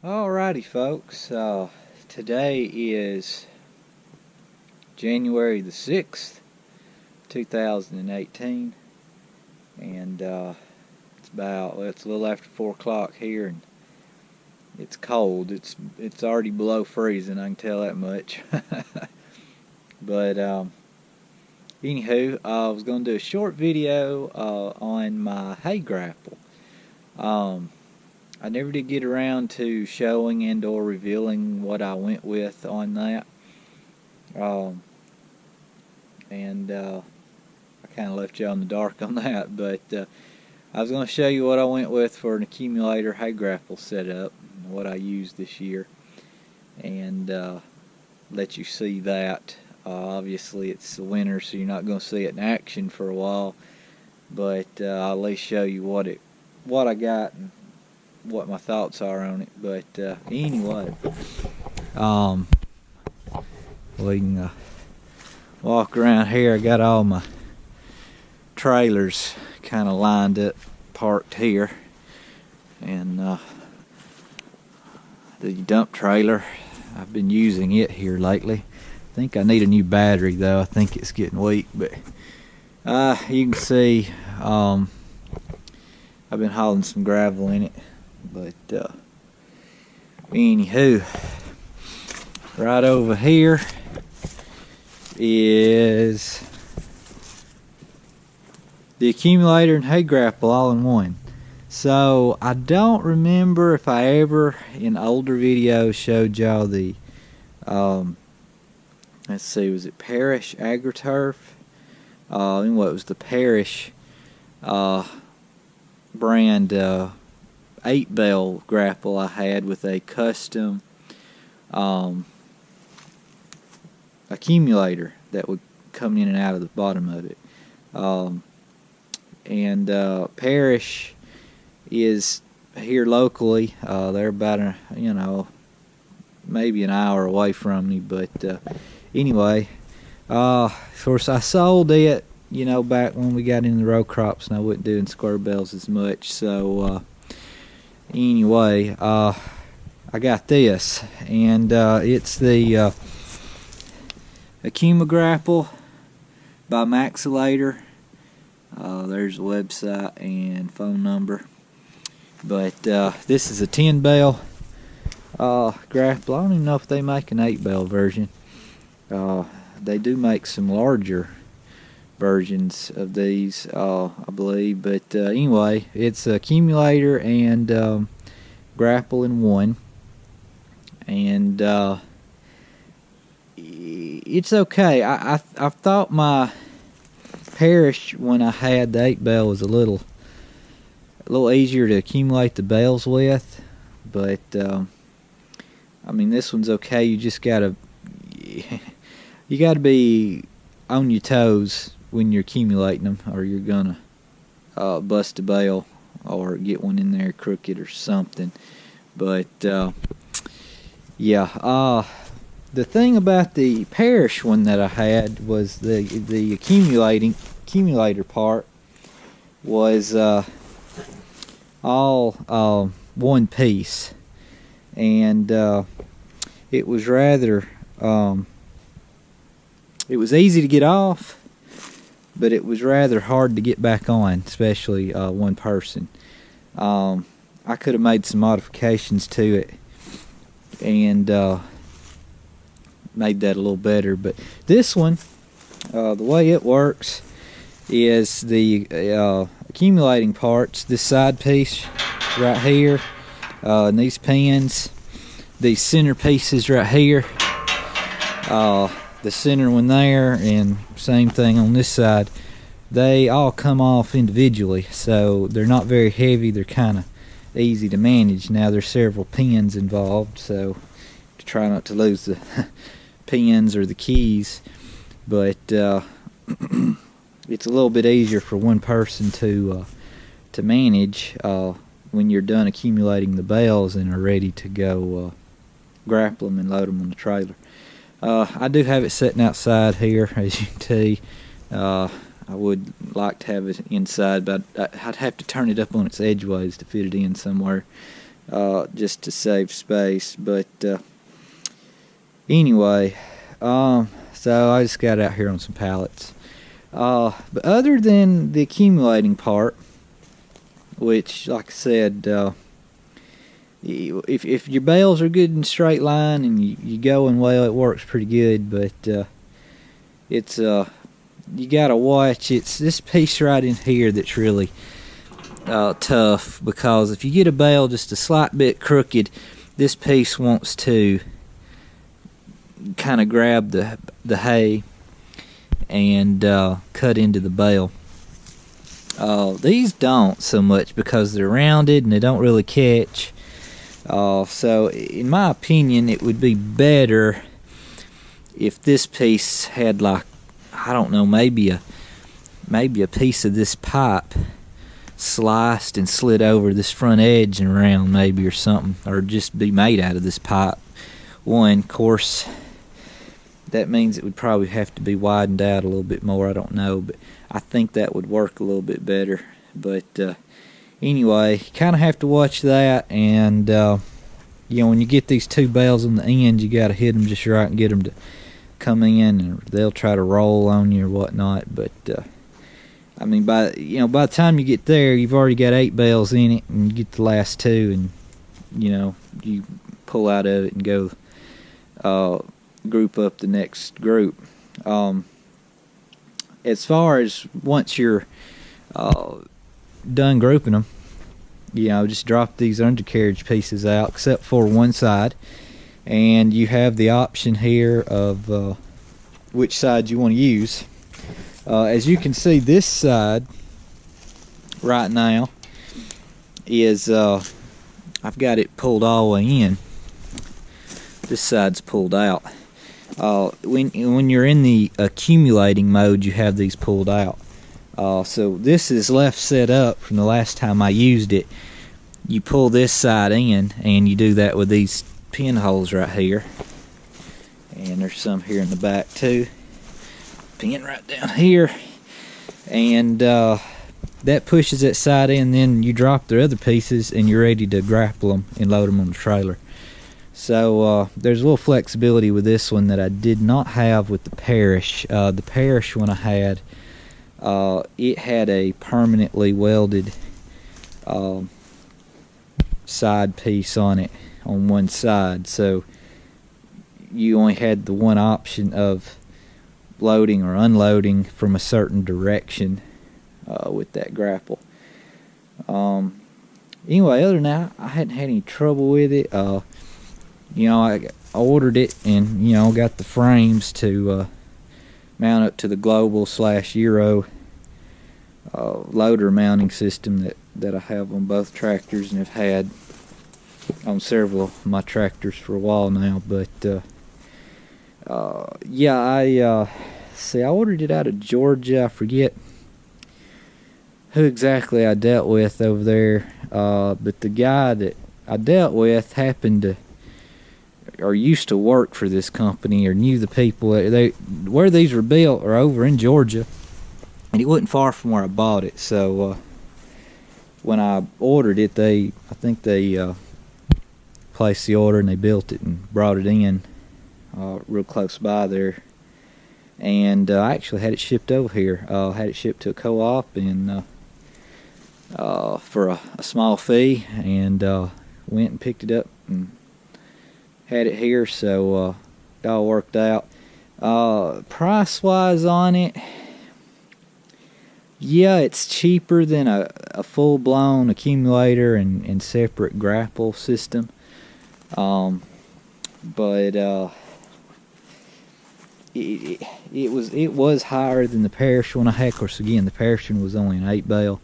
Alrighty folks, today is January the 6th, 2018, and it's a little after 4 o'clock here, and it's cold. It's already below freezing, I can tell that much. But anywho, I was going to do a short video on my hay grapple. I never did get around to showing and or revealing what I went with on that. I kind of left you in the dark on that, but I was going to show you what I went with for an accumulator hay grapple setup, what I used this year, and let you see that. Obviously it's the winter, so you're not going to see it in action for a while, but I'll at least show you what I got and what my thoughts are on it. But anyway, we can walk around here. I got all my trailers kind of lined up, parked here, and the dump trailer, I've been using it here lately. I think I need a new battery though. I think it's getting weak, but you can see I've been hauling some gravel in it. But anywho, right over here is the accumulator and hay grapple all in one. So I don't remember if I ever in older videos showed y'all the let's see, was it Parrish AgriTurf? Anyway, it was the Parrish brand 8-bell grapple I had with a custom accumulator that would come in and out of the bottom of it. Parrish is here locally. They're about maybe an hour away from me, but anyway, of course I sold it, back when we got into the row crops and I wasn't doing square bells as much. So anyway, I got this, and it's the Accumagrapple by Maxilator. There's a website and phone number. But this is a 10-bell grapple. I don't even know if they make an 8-bell version. They do make some larger versions of these, I believe, but anyway, it's accumulator and grapple in one, and it's okay. I thought my Parrish, when I had the 8-bell, was a little easier to accumulate the bells with, but I mean, this one's okay. You just gotta be on your toes when you're accumulating them, or you're gonna bust a bale or get one in there crooked or something. But yeah, the thing about the Parrish one that I had was the accumulator part was all one piece, and it was rather it was easy to get off, but it was rather hard to get back on, especially one person. I could have made some modifications to it and made that a little better, but this one, the way it works is the accumulating parts, this side piece right here, and these pins, these center pieces right here, the center one there, and same thing on this side, they all come off individually, so they're not very heavy. They're kind of easy to manage. Now there's several pins involved, so to try not to lose the pins or the keys, but it's a little bit easier for one person to manage when you're done accumulating the bells and are ready to go grapple them and load them on the trailer. I do have it sitting outside here, as you can see. I would like to have it inside, but I'd have to turn it up on its edgeways to fit it in somewhere. just to save space. But anyway, so I just got out here on some pallets. But other than the accumulating part, which, like I said, if your bales are good in straight line and you going well, it works pretty good. But it's you gotta watch. It's this piece right in here that's really tough, because if you get a bale just a slight bit crooked, this piece wants to kind of grab the hay and cut into the bale. These don't so much because they're rounded and they don't really catch. So in my opinion, it would be better if this piece had, like, I don't know, maybe a piece of this pipe sliced and slid over this front edge and around, maybe, or something, or just be made out of this pipe. Of course, that means it would probably have to be widened out a little bit more. I don't know, but I think that would work a little bit better. But anyway, you kind of have to watch that, and you know, when you get these two bales on the end, you got to hit them just right and get them to come in, and they'll try to roll on you or whatnot. But I mean, by the time you get there, you've already got 8 bales in it, and you get the last 2, and you know, you pull out of it and go group up the next group. As far as once you're done grouping them, you know, just drop these undercarriage pieces out, except for one side, and you have the option here of which side you want to use. As you can see, this side right now is I've got it pulled all the way in. This side's pulled out. When you're in the accumulating mode, you have these pulled out. So this is left set up from the last time I used it. You pull this side in, and you do that with these pinholes right here, and there's some here in the back too. Pin right down here, and that pushes that side in. Then you drop the other pieces, and you're ready to grapple them and load them on the trailer. So there's a little flexibility with this one that I did not have with the Parrish. The Parrish one I had, it had a permanently welded side piece on it on one side, so you only had the one option of loading or unloading from a certain direction with that grapple. Anyway, other than that, I hadn't had any trouble with it. You know, I ordered it, and you know, got the frames to mount up to the Global/Euro loader mounting system that I have on both tractors, and have had on several of my tractors for a while now. But yeah, I ordered it out of Georgia. I forget who exactly I dealt with over there, but the guy that I dealt with happened to, or used to work for this company, or knew the people. Where these were built are over in Georgia, and it wasn't far from where I bought it. So when I ordered it, I think they placed the order and they built it and brought it in real close by there. And I actually had it shipped over here. Had it shipped to a co-op, and for a small fee, and went and picked it up and had it here. So it all worked out. Price wise on it, yeah, it's cheaper than a full-blown accumulator and separate grapple system. But it was higher than the Parrish one I had. Of course, again, the Parrish one was only an 8 bale.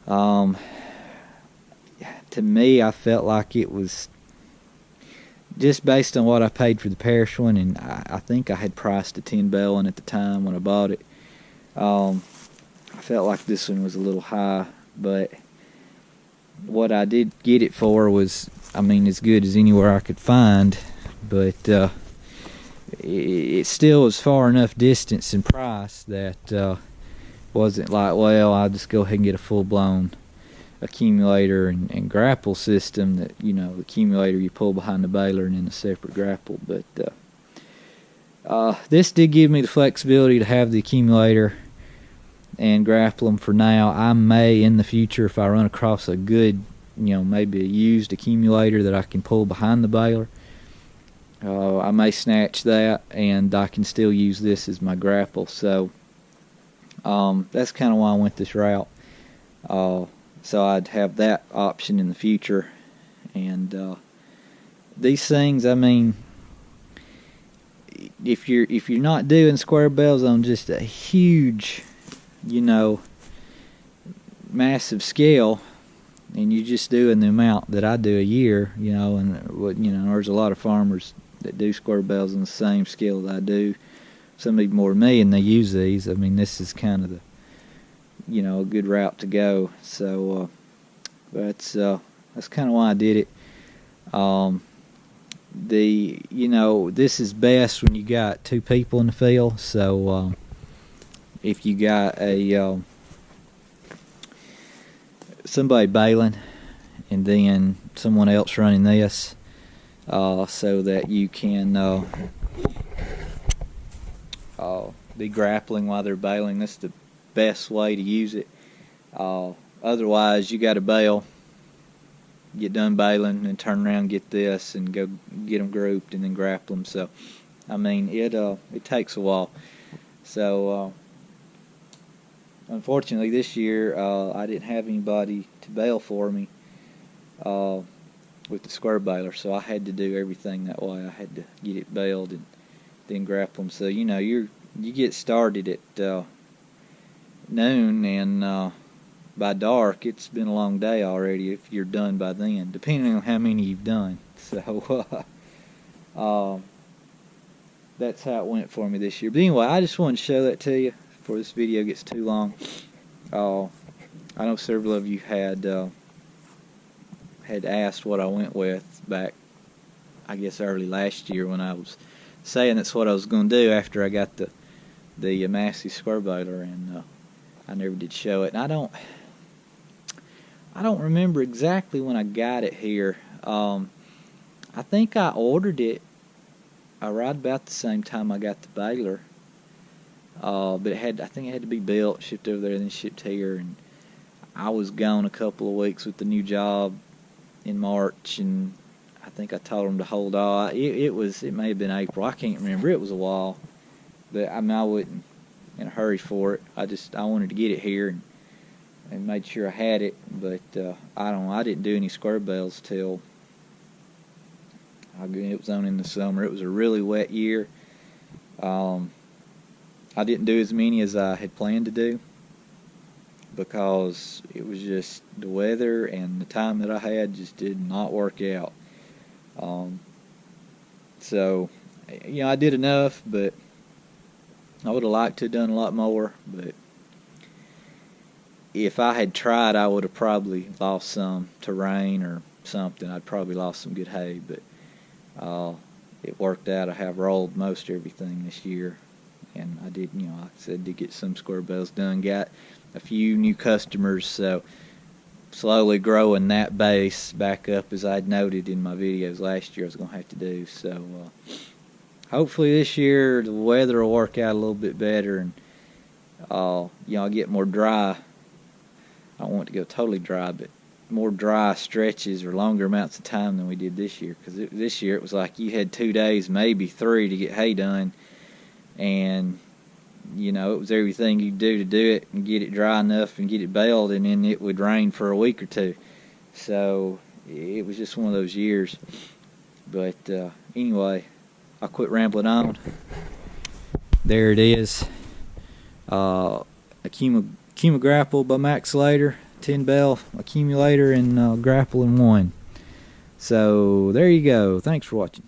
To me, I felt like it was, just based on what I paid for the Parrish one, and I think I had priced a 10 bale one at the time when I bought it. I felt like this one was a little high, but what I did get it for was, I mean, as good as anywhere I could find. But it still was far enough distance and price that wasn't like, well, I'll just go ahead and get a full-blown accumulator and grapple system that, you know, the accumulator you pull behind the baler and then a separate grapple. But this did give me the flexibility to have the accumulator and grapple them for now. I may in the future, if I run across a good, you know, maybe a used accumulator that I can pull behind the baler, I may snatch that and I can still use this as my grapple. So that's kind of why I went this route. So I'd have that option in the future. And these things, I mean, if you're not doing square bells on just a huge, you know, massive scale, and you're just doing the amount that I do a year, you know, and you know, there's a lot of farmers that do square bells on the same scale that I do. Some even more than me, and they use these. I mean, this is kind of the, you know, a good route to go. So that's kind of why I did it. You know, this is best when you got two people in the field. So if you got a somebody baling and then someone else running this, so that you can be grappling while they're baling. That's the best way to use it. Otherwise, you got to bail, get done baling, and turn around and get this and go get them grouped and then grapple them. So, I mean, it takes a while. So, unfortunately, this year I didn't have anybody to bail for me with the square baler, so I had to do everything that way. I had to get it bailed and then grapple them. So, you know, you get started at noon, and by dark it's been a long day already if you're done by then, depending on how many you've done. So that's how it went for me this year. But anyway, I just wanted to show that to you before this video gets too long. I know several of you had asked what I went with back, I guess, early last year when I was saying that's what I was going to do after I got the Massey square baler, and I never did show it. And I don't remember exactly when I got it here. I think I ordered it right about the same time I got the baler. But I think it had to be built, shipped over there, and then shipped here. And I was gone a couple of weeks with the new job in March, and I think I told them to hold on. It may have been April. I can't remember. It was a while, but I mean, I wasn't in a hurry for it. I wanted to get it here and made sure I had it. But I don't know. I didn't do any square bells till it was on in the summer. It was a really wet year. I didn't do as many as I had planned to do because it was just the weather and the time that I had just did not work out. So, you know, I did enough, but I would have liked to have done a lot more. But if I had tried, I would have probably lost some to rain or something. I'd probably lost some good hay, but it worked out. I have rolled most everything this year. And I did, you know, like I said, did get some square bells done. Got a few new customers, so slowly growing that base back up, as I'd noted in my videos last year I was going to have to do. So hopefully this year the weather will work out a little bit better, and you know, I'll get more dry. I don't want it to go totally dry, but more dry stretches or longer amounts of time than we did this year. Because this year it was like you had 2 days, maybe 3, to get hay done. And, you know, it was everything you could do to do it and get it dry enough and get it baled, and then it would rain for a week or two. So it was just one of those years. But anyway, I'll quit rambling on. There it is. Accumagrapple by Maxilator, 10 bell accumulator and grapple in one. So there you go. Thanks for watching.